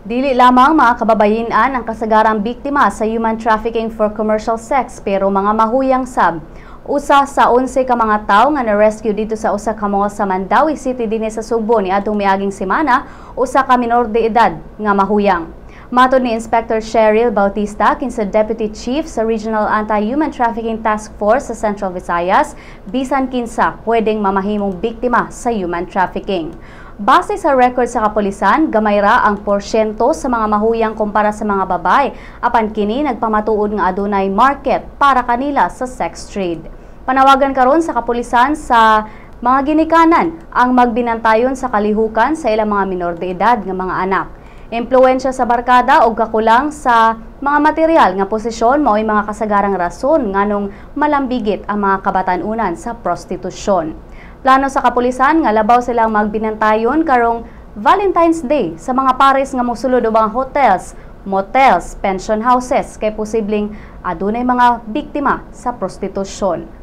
Dili lamang mga kababayin-an ang kasagarang biktima sa human trafficking for commercial sex pero mga mahuyang sab. Usa sa 11 ka mga tawo nga na-rescue dito sa usa ka mall sa Mandawi City dinhi sa Subo niadtong miaging semana, usa ka minor de edad nga mahuyang. Matod ni Inspector Cheryl Bautista kinsa Deputy Chief sa Regional Anti-Human Trafficking Task Force sa Central Visayas, bisan kinsa pwedeng mamahimong biktima sa human trafficking. Base sa record sa kapulisan, gamay ra ang porsyento sa mga mahuyang kumpara sa mga babae, apan kini nagpamatuod nga adunay market para kanila sa sex trade. Panawagan karon sa kapulisan sa mga ginikanan ang magbinantayon sa kalihukan sa ilang mga minor de edad nga mga anak. Impluwensya sa barkada o kakulang sa mga material nga posisyon mao'y mga kasagarang rason nganong malambigit ang mga kabatan-unan sa prostitusyon. Plano sa kapulisan nga labaw silang magbinantayon karong Valentine's Day sa mga pares nga mosulod ubang hotels, motels, pension houses kay posibleng adunay mga biktima sa prostitusyon.